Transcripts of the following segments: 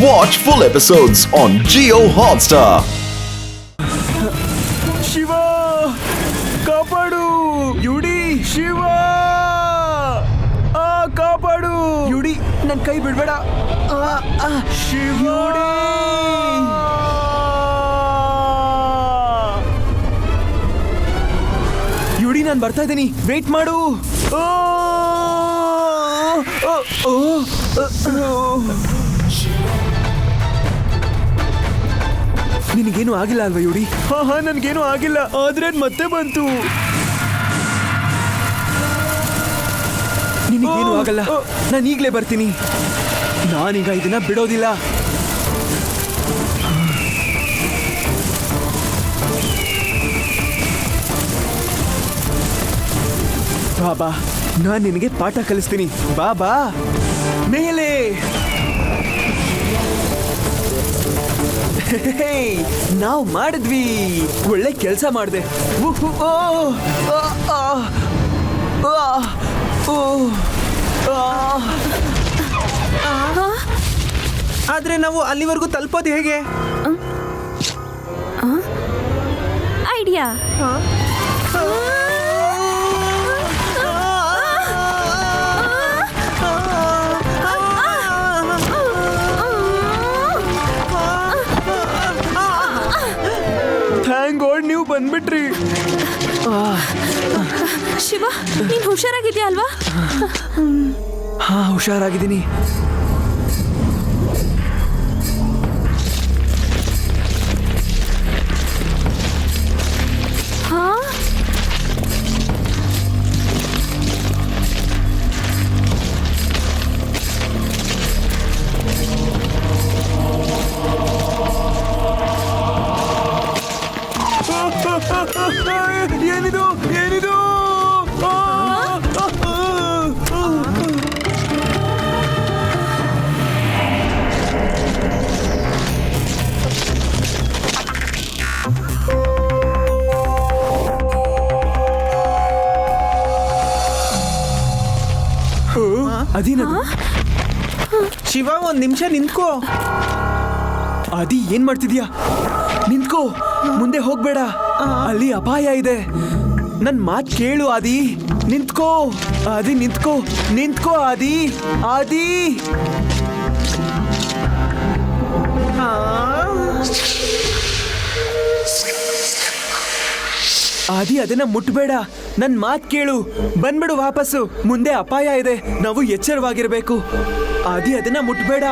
Watch full episodes on Jio Hotstar. Shiva ಕಾಪಾಡು UD Shiva ಕಾಪಾಡು UD ನನ್ ಕೈ ಬಿಡ್ಬೇಡ ಶಿವ ಯುಡಿ ನಾನು ಬರ್ತಾ ಇದ್ದೀನಿ ವೇಟ್ ಮಾಡು ನಿನಗೇನು ಆಗಿಲ್ಲ ಅಲ್ವಾ ಯುಡಿ? ಹಾ ನನ್ಗೇನು ಆಗಿಲ್ಲ, ಆದ್ರೆ ಮತ್ತೆ ಬಂತು. ನಿನಗೇನು ಆಗಲ್ಲ, ನಾನು ಈಗಲೇ ಬರ್ತೀನಿ. ನಾನೀಗ ಇದನ್ನ ಬಿಡೋದಿಲ್ಲ. ಬಾಬಾ, ನಾನು ನಿನಗೆ ಪಾಠ ಕಲಿಸ್ತೀನಿ. ಬಾಬಾ ಮೇಲೆ ನಾವು ಮಾಡಿದ್ವಿ, ಒಳ್ಳೆ ಕೆಲಸ ಮಾಡಿದೆ. ಆದ್ರೆ ನಾವು ಅಲ್ಲಿವರೆಗೂ ತಲುಪೋದು ಹೇಗೆ? ಐಡಿಯಾ. ಥ್ಯಾಂಕ್ ಗಾಡ್ ನೀವು ಬಂದ್ಬಿಟ್ರಿ. ಶಿವ, ನೀನ್ ಹುಷಾರಾಗಿದ್ಯಾ ಅಲ್ವಾ? ಹಾ ಹುಷಾರಾಗಿದ್ದೀನಿ. ಹಾ ಏನಿದು ಏನಿದು? ಅದೇನದು? ಶಿವ, ಒಂದ್ ನಿಮಿಷ ನಿಂತ್ಕೋ. ಅದಿ ಏನ್ ಮಾಡ್ತಿದ್ಯಾ? ನಿಂತ್ಕೋ, ಮುಂದೆ ಹೋಗ್ಬೇಡ, ಅಲ್ಲಿ ಅಪಾಯ ಇದೆ. ನನ್ ಮಾತ್ ಕೇಳು ಆದಿ. ನಿಂತ್ಕೋ ಆದಿ, ನಿಂತ್ಕೋ ನಿಂತ್ಕೋ ಆದಿ. ಆದಿ ಆದಿ, ಅದನ್ನ ಮುಟ್ಬೇಡ. ನನ್ ಮಾತ್ ಕೇಳು, ಬಂದ್ಬಿಡು ವಾಪಸ್ಸು. ಮುಂದೆ ಅಪಾಯ ಇದೆ, ನಾವು ಎಚ್ಚರವಾಗಿರ್ಬೇಕು. ಆದಿ, ಅದನ್ನ ಮುಟ್ಬೇಡ,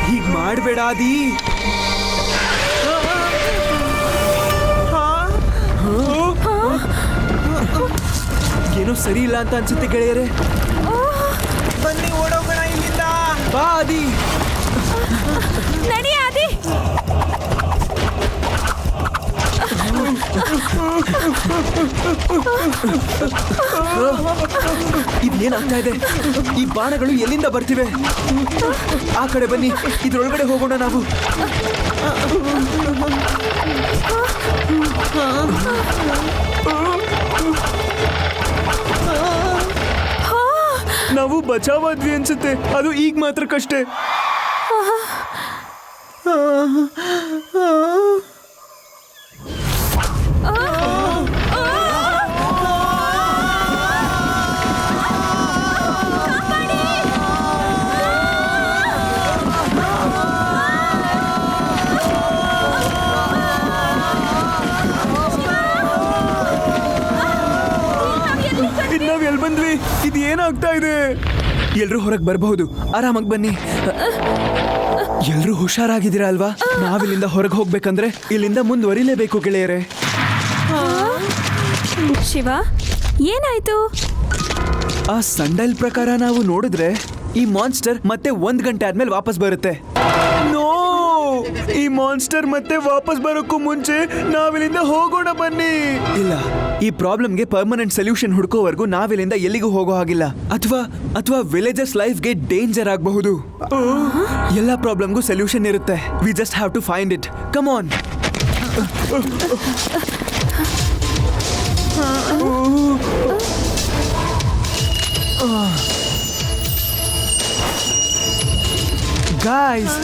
ಹೀಗ್ ಮಾಡ್ಬೇಡ ಆದಿ. ಏನೋ ಸರಿ ಇಲ್ಲ ಅಂತ ಅನ್ಸುತ್ತೆ ಗೆಳೆಯರೆ. ಬನ್ನಿ ಓಡೋಗೋಣ ಇಲ್ಲಿಂದ. ಬಾ ಆದಿ. ನಡಿ ಆದಿ. ಇದೇನಾಗ್ತಾ ಇದೆ? ಈ ಬಾಣಗಳು ಎಲ್ಲಿಂದ ಬರ್ತಿವೆ? ಆ ಕಡೆ ಬನ್ನಿ, ಇದ್ರೊಳಗಡೆ ಹೋಗೋಣ ನಾವು. ನಾವು ಬಚಾವಾದ್ವಿ ಅನ್ಸುತ್ತೆ. ಅದು ಈಗ ಮಾತ್ರ ಕಷ್ಟೇ. ನಾವ್ ಎಲ್ಲಿ ಬಂದ್ವಿ? ಇದು ಏನಾಗ್ತಾ ಇದೆ? ಎಲ್ರೂ ಹೊರಗೆ ಬರಬಹುದು, ಆರಾಮಾಗಿ ಬನ್ನಿ. ಎಲ್ರೂ ಹುಷಾರಾಗಿದ್ದೀರಾ ಅಲ್ವಾ? ನಾವಿಲ್ಲಿಂದ ಹೊರಗೆ ಹೋಗ್ಬೇಕಂದ್ರೆ ಇಲ್ಲಿಂದ ಮುಂದುವರಿಲೇಬೇಕು ಗೆಳೆಯರೆ. ಶಿವ, ಏನಾಯ್ತು? ಆ ಸಂಡಲ್ ಪ್ರಕಾರ ನಾವು ನೋಡಿದ್ರೆ ಈ ಮಾನ್ಸ್ಟರ್ ಮತ್ತೆ 1 ಗಂಟೆ ಆದ್ಮೇಲೆ ವಾಪಸ್ ಬರುತ್ತೆ. ನೋ, ಈ ಮಾನ್ಸ್ಟರ್ ಮತ್ತೆ ವಾಪಸ್ ಬರೋಕ್ಕೂ ಮುಂಚೆ ನಾವಿಲ್ಲಿಂದ ಹೋಗೋಣ ಬನ್ನಿ. ಇಲ್ಲ, ಈ ಪ್ರಾಬ್ಲಮ್ಗೆ ಪರ್ಮನೆಂಟ್ ಸೊಲ್ಯೂಷನ್ ಹುಡುಕೋವರೆಗೂ ನಾವಿಲ್ಲಿಂದ ಎಲ್ಲಿಗೂ ಹೋಗೋ ಹಾಗಿಲ್ಲ. ಅಥವಾ ವಿಲೇಜರ್ಸ್ ಲೈಫ್ಗೆ ಡೇಂಜರ್ ಆಗಬಹುದು. ಎಲ್ಲ ಪ್ರಾಬ್ಲಮ್ಗೂ ಸೊಲ್ಯೂಷನ್ ಇರುತ್ತೆ. We just have to find it. Come on. Guys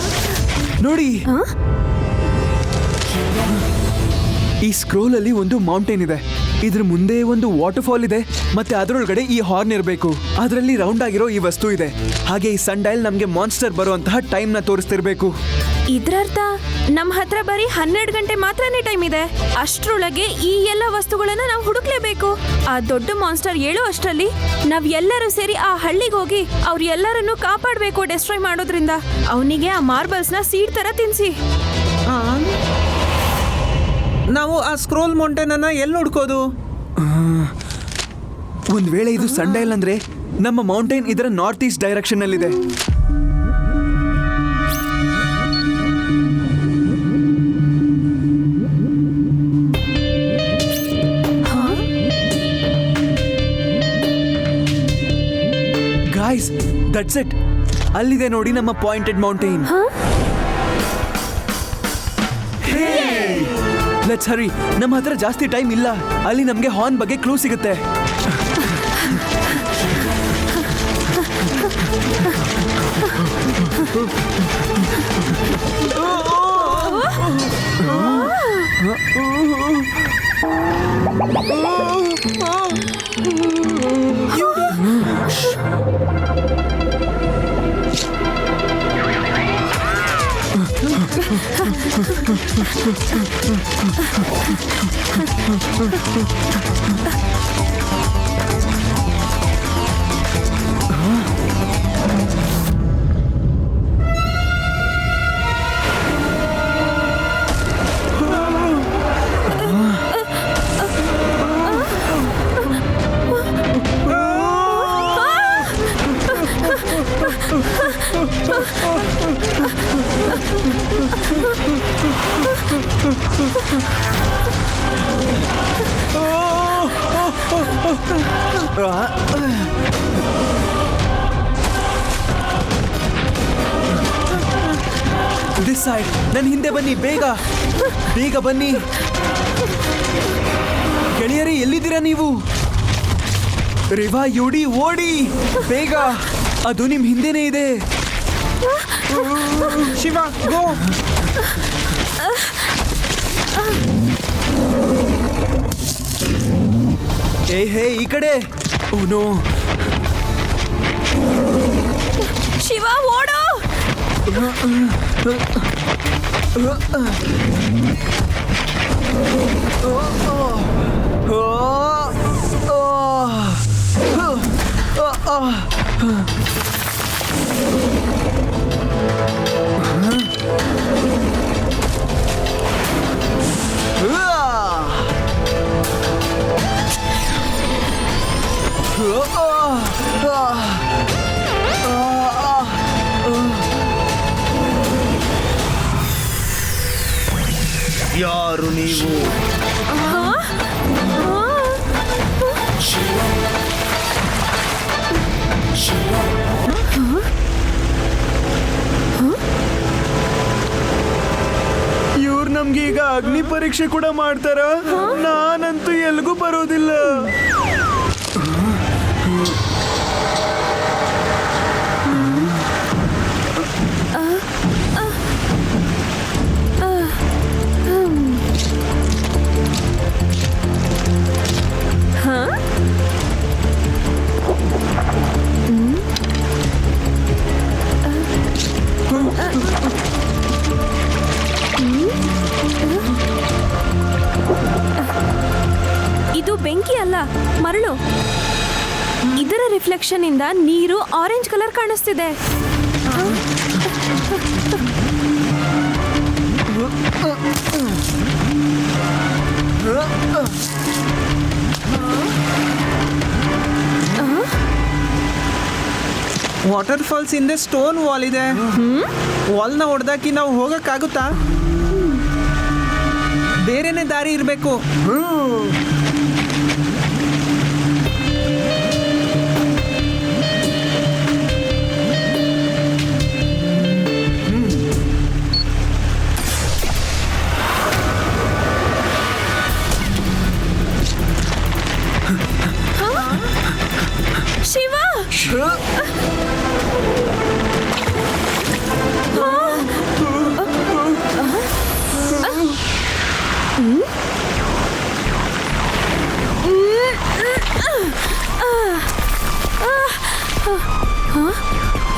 ನೋಡಿ, ಈ ಸ್ಕ್ರೋಲ್ ಅಲ್ಲಿ ಒಂದು ಮೌಂಟೇನ್ ಇದೆ, ಇದ್ರ ಮುಂದೆ ಒಂದು ವಾಟರ್ ಫಾಲ್ ಇದೆ, ಮತ್ತೆ ಅದರೊಳಗಡೆ ಈ ಹಾರ್ನ್ ಇರಬೇಕು. ಅದರಲ್ಲಿ ರೌಂಡ್ ಆಗಿರೋ ಈ ವಸ್ತು ಇದೆ. ಹಾಗೆ ಈ ಸನ್ ಡಯಲ್ ನಮ್ಗೆ ಮಾನ್ಸ್ಟರ್ ಬರುವಂತಹ ಟೈಮ್ ನ ತೋರಿಸ್ತಿರ್ಬೇಕು. ಇದ್ರರ್ಥ ನಮ್ಮ ಹತ್ರ ಬರೀ 12 ಗಂಟೆ ಮಾತ್ರನೇ ಟೈಮ್ ಇದೆ. ಅಷ್ಟ್ರೊಳಗೆ ಈ ಎಲ್ಲ ವಸ್ತುಗಳನ್ನ ನಾವು ಹುಡುಕ್ಲೇಬೇಕು. ಆ ದೊಡ್ಡ ಮಾನ್ಸ್ಟರ್ ಹೇಳೋ ಅಷ್ಟರಲ್ಲಿ ನಾವ್ ಎಲ್ಲರೂ ಸೇರಿ ಆ ಹಳ್ಳಿಗೆ ಹೋಗಿ ಅವ್ರ ಎಲ್ಲರನ್ನು ಕಾಪಾಡಬೇಕು ಡೆಸ್ಟ್ರಾಯ್ ಮಾಡೋದ್ರಿಂದ. ಅವನಿಗೆ ಆ ಮಾರ್ಬಲ್ಸ್ ನ ಸೀಡ್ ತರ ತಿನ್ಸಿ. ನಾವು ಆ ಸ್ಕ್ರೋಲ್ ಮೌಂಟೇನ್ ಅನ್ನ ಎಲ್ಲಿ ಹುಡ್ಕೋದು? ಒಂದ್ ವೇಳೆ ಇದು ಸನ್ ಡಯಲ್ ಅಂದ್ರೆ ನಮ್ಮ ಮೌಂಟೇನ್ ಇದರ ನಾರ್ತ್ ಈಸ್ಟ್ ಡೈರೆಕ್ಷನ್ ನಲ್ಲಿದೆ. Guys, that's it. ಅಲ್ಲಿದೆ ನೋಡಿ ನಮ್ಮ ಪಾಯಿಂಟೆಡ್ ಮೌಂಟೇನ್. ಲೆಟ್ಸ್ ಹರಿ. ನಮ್ಮ ಹತ್ರ ಜಾಸ್ತಿ ಟೈಮ್ ಇಲ್ಲ. ಅಲ್ಲಿ ನಮ್ಗೆ ಹಾರ್ನ್ ಬಗ್ಗೆ ಕ್ಲೂ ಸಿಗುತ್ತೆ. This side. ನನ್ನ ಹಿಂದೆ ಬನ್ನಿ, ಬೇಗ ಬೇಗ ಬನ್ನಿ. ಗೆಳೆಯರೇ, ಎಲ್ಲಿದ್ದೀರಾ ನೀವು? ರಿವಾ, ಯುಡಿ, ಓಡಿ ಬೇಗ. ಅದು ನಿಮ್ ಹಿಂದೆನೇ ಇದೆ. ಶಿವ, ಗೋ. ಹೇ, ಈ ಕಡೆ. Oh no. ಶಿವ, ಓಡೋ. ಯಾರು ನೀವು? ಇವ್ರು ನಮ್ಗೆ ಈಗ ಅಗ್ನಿ ಪರೀಕ್ಷೆ ಕೂಡ ಮಾಡ್ತಾರ? ನಾನಂತೂ ಎಲ್ಗೂ ಬರೋದಿಲ್ಲ. ಇದು ಬೆಂಕಿ ಅಲ್ಲ, ಮರಳು. ಇದರ ರಿಫ್ಲೆಕ್ಷನ್ ಇಂದ ನೀರು ಆರೆಂಜ್ ಕಲರ್ ಕಾಣಿಸ್ತಿದೆ. ವಾಟರ್ ಫಾಲ್ಸ್ ಹಿಂದೆ ಸ್ಟೋನ್ ವಾಲ್ ಇದೆ. ವಾಲ್ನ ಹೊಡೆದಾಕಿ ನಾವು ಹೋಗಕ್ಕಾಗುತ್ತಾ? ಬೇರೆನೆ ದಾರಿ ಇರಬೇಕು. ಶಿವ,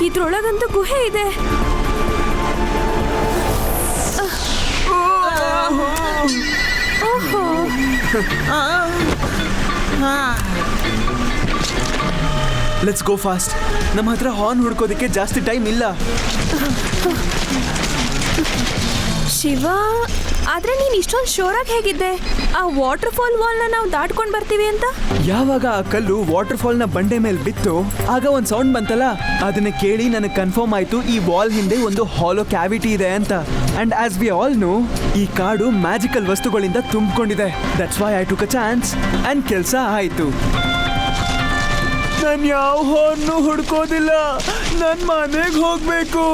ಇದ್ರೊಳಗಂತೂ ಗುಹೆ ಇದೆ. ಓಹೋ, ಲೆಟ್ಸ್ ಗೋ ಫಾಸ್ಟ್. ನಮ್ಮ ಹತ್ರ ಹಾರ್ನ್ ಹುಡ್ಕೋದಕ್ಕೆ ಜಾಸ್ತಿ ಟೈಮ್ ಇಲ್ಲ. ಶಿವ, ಆದ್ರೆ ನೀನ್ ಇಷ್ಟೊಂದು ಶೋರಾಗಿ ಹೇಗಿದ್ದೆ? ಆ ವಾಟರ್ ಫಾಲ್ ವಾಲ್ನ ನಾವು ದಾಟ್ಕೊಂಡ್ ಬರ್ತೀವಿ ಅಂತ. ಯಾವಾಗ ಆ ಕಲ್ಲು ವಾಟರ್ ಫಾಲ್ ನ ಬಂಡೆ ಮೇಲೆ ಬಿತ್ತು, ಆಗ ಒಂದ್ ಸೌಂಡ್ ಬಂತಲ್ಲ, ಅದನ್ನ ಕೇಳಿ ನನಗೆ ಕನ್ಫರ್ಮ್ ಆಯ್ತು ಈ ವಾಲ್ ಹಿಂದೆ ಒಂದು ಹಾಲೋ ಕ್ಯಾವಿಟಿ ಇದೆ ಅಂತ. And as we all know, ಈ ಕಾಡು ಮ್ಯಾಜಿಕಲ್ ವಸ್ತುಗಳಿಂದ ತುಂಬಿಕೊಂಡಿದೆ. That's why I took a chance and ಕೆಲಸ ಆಯ್ತು. ನಾನು ಯಾವ ಹಾರ್ನು ಹುಡ್ಕೋದಿಲ್ಲ, ನನ್ನ ಮನೆಗೆ ಹೋಗ್ಬೇಕು.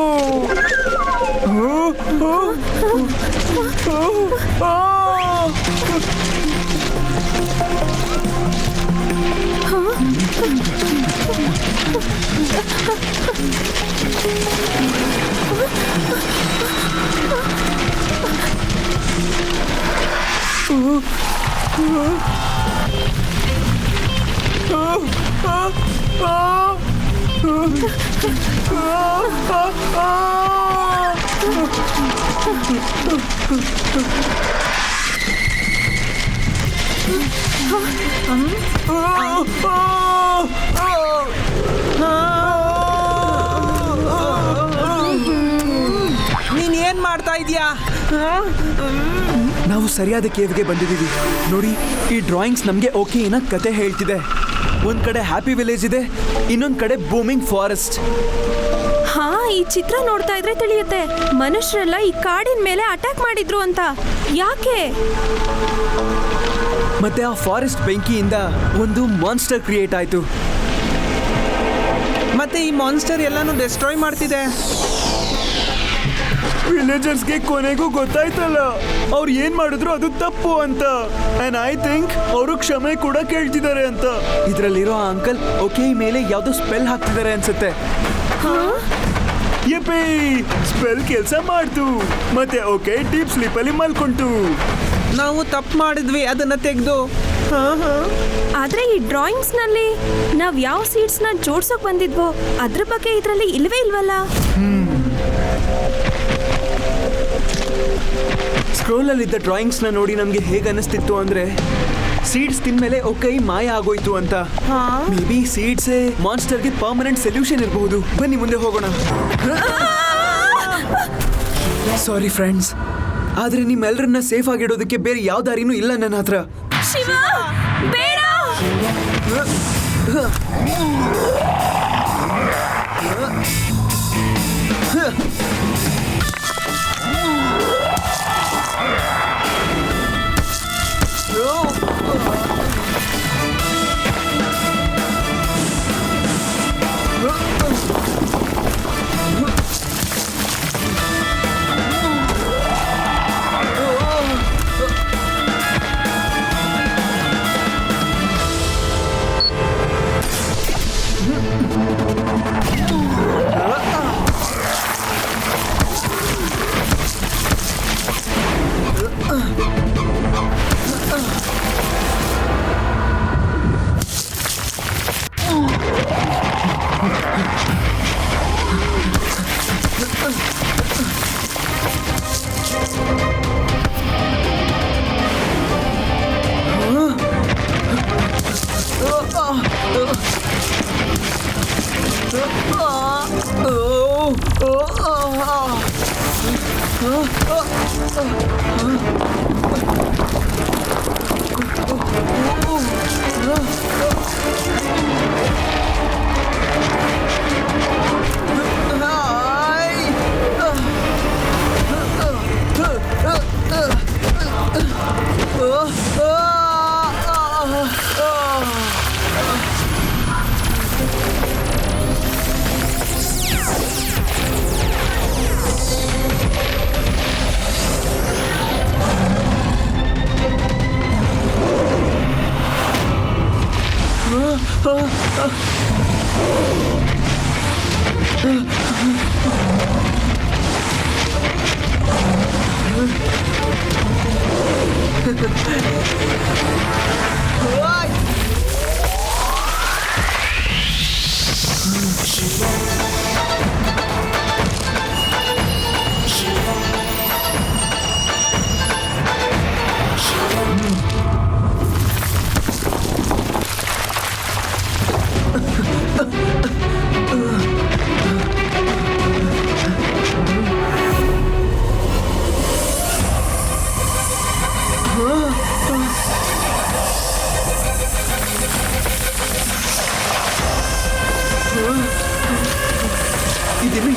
ನೀನ್ ಏನ್ ಮಾಡ್ತಾ ಇದೀಯಾ? ನಾವು ಸರಿಯಾದ ಕೇವ್ಗೆ ಬಂದಿದ್ದೀವಿ. ನೋಡಿ, ಈ ಡ್ರಾಯಿಂಗ್ಸ್ ನಮಗೆ ಓಕೆ ಏನೋ ಕತೆ ಹೇಳ್ತಿದೆ. ಒಂದ್ ಕಡೆ ಹ್ಯಾಪಿ ವಿಲೇಜ್ ಇದೆ, ಇನ್ನೊಂದ್ ಕಡೆ ಬೂಮಿಂಗ್ ಫಾರೆಸ್ಟ್. ಹಾ, ಈ ಚಿತ್ರ ನೋಡ್ತಾ ಇದ್ರೆ ತಿಳಿಯುತ್ತೆ ಮನುಷ್ಯರೆಲ್ಲ ಈ ಕಾಡಿನ ಮೇಲೆ ಅಟ್ಯಾಕ್ ಮಾಡಿದ್ರು ಅಂತ. ಯಾಕೆ? ಮತ್ತೆ ಆ ಫಾರೆಸ್ಟ್ ಬೆಂಕಿಯಿಂದ ಒಂದು ಮಾನ್ಸ್ಟರ್ ಕ್ರಿಯೇಟ್ ಆಯ್ತು. ಮತ್ತೆ ಈ ಮಾನ್ಸ್ಟರ್ ಎಲ್ಲಾನು ಡೆಸ್ಟ್ರಾಯ್ ಮಾಡ್ತಿದೆ. ವಿಲೇಜರ್ಸ್ಗೆ ಕೊನೆಗೂ ಗೊತ್ತಾಯ್ತಲ್ಲ ಅವ್ರು ಏನ್ ಮಾಡಿದ್ರು ಅದು ತಪ್ಪು ಅಂತ. ಅಂಡ್ ಐ ಥಿಂಕ್ ಅವರು ಕ್ಷಮೆ ಕೂಡ ಕೇಳ್ತಿದ್ದಾರೆ ಅಂತ. ಇದ್ರಲ್ಲಿರೋ ಆ ಅಂಕಲ್ ಓಕೆ ಮೇಲೆ ಯಾವ್ದೋ ಸ್ಪೆಲ್ ಹಾಕ್ತಿದ್ದಾರೆ ಅನ್ಸುತ್ತೆ. ಯಪ್ಪೇ, ಸ್ಪೆಲ್ ಕೆಲಸ ಮಾಡ್ತು. ಮತ್ತೆ ಓಕೆ ಡೀಪ್ ಸ್ಲೀಪ್ ಅಲ್ಲಿ ಮಲ್ಕೊಂತು. ನಾವು ತಪ್ಪು ಮಾಡಿದ್ವಿ, ಅದನ್ನ ತೆಗೆದು. ಆದ್ರೆ ಈ ಡ್ರಾಯಿಂಗ್ಸ್ ನಲ್ಲಿ ನಾವ್ ಯಾವ ಸೀಡ್ಸ್ ನ ಜೋಡ್ಸೋಕ್ ಬಂದಿದ್ವೋ ಅದ್ರ ಬಗ್ಗೆ ಇದ್ರಲ್ಲಿ ಇಲ್ವೇ ಇಲ್ವಲ್ಲ. ಸ್ಕ್ರೋಲ್ ಅಲ್ಲಿದ್ದ ಡ್ರಾಯಿಂಗ್ಸ್ ನ ನೋಡಿ ನಮ್ಗೆ ಹೇಗೆ ಅನಿಸ್ತಿತ್ತು ಅಂದ್ರೆ ಸೀಡ್ಸ್ ತಿಂದ್ಮೇಲೆ ಓಕೆ ಮಾಯ ಆಗೋಯ್ತು ಅಂತ. ಮೇ ಬಿ ಸೀಡ್ಸ್ ಮಾನ್ಸ್ಟರ್ಗೆ ಪರ್ಮನೆಂಟ್ ಸೊಲ್ಯೂಷನ್ ಇರಬಹುದು. ಬನ್ನಿ ಮುಂದೆ ಹೋಗೋಣ. ಸಾರಿ ಫ್ರೆಂಡ್ಸ್, ಆದ್ರೆ ನಿಮ್ಮೆಲ್ಲರನ್ನ ಸೇಫ್ ಆಗಿಡೋದಕ್ಕೆ ಬೇರೆ ಯಾವ ದಾರಿನೂ ಇಲ್ಲ ನನ್ನ ಹತ್ರ. ಶಿವ, ಬೇಡ.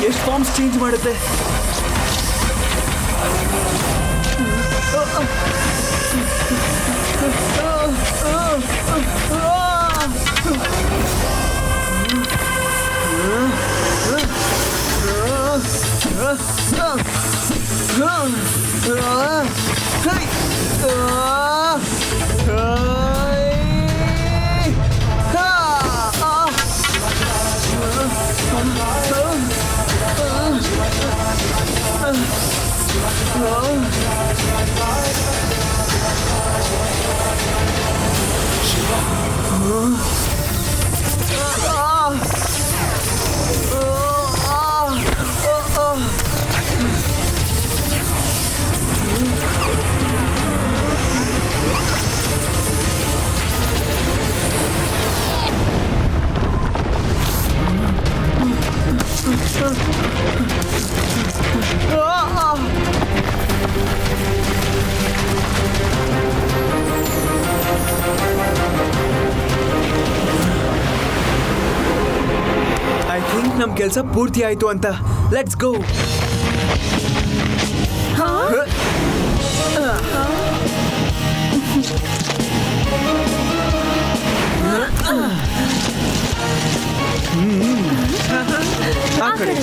ಎಷ್ಟು ಫಾರ್ಮ್ಸ್ ಚೇಂಜ್ ಮಾಡುತ್ತೆ. ಐ ಥಿಂಕ್ ನಮ್ ಕೆಲಸ ಪೂರ್ತಿ ಆಯ್ತು ಅಂತ. Let's go. ಆ ಕಡೆ.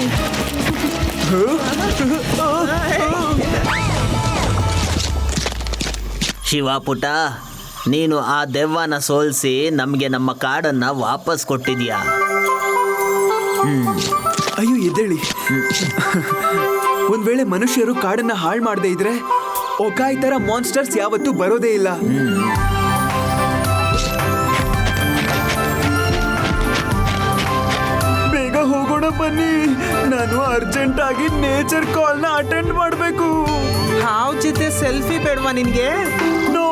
ಶಿವ ಪುಟ, ನೀನು ಆ ದೆವ್ವನ ಸೋಲಿಸಿ ನಮಗೆ ನಮ್ಮ ಕಾಡನ್ನ ವಾಪಸ್ ಕೊಟ್ಟಿದ್ಯಾ. ಅಯ್ಯೋ ಎದ್ದೇಳಿ. ಒಂದ್ ವೇಳೆ ಮನುಷ್ಯರು ಕಾಡನ್ನ ಹಾಳು ಮಾಡದೇ ಇದ್ರೆ ಒಕಾಯ್ ತರ ಮಾನ್ಸ್ಟರ್ಸ್ ಯಾವತ್ತೂ ಬರೋದೇ ಇಲ್ಲ. ಬೇಗ ಹೋಗೋಣ ಬನ್ನಿ. ನಾನು ಅರ್ಜೆಂಟ್ ಆಗಿ ನೇಚರ್ ಕಾಲ್ ನ ಅಟೆಂಡ್ ಮಾಡಬೇಕು. ಹಾವ್ ಜೊತೆ ಸೆಲ್ಫಿ ಬೇಡವಾ ನಿನ್ಗೆ? No.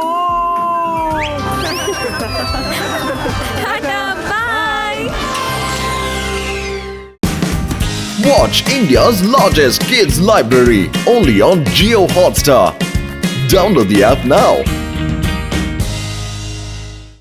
Bye. Watch India's largest kids library only on Jio Hotstar. Download the app now.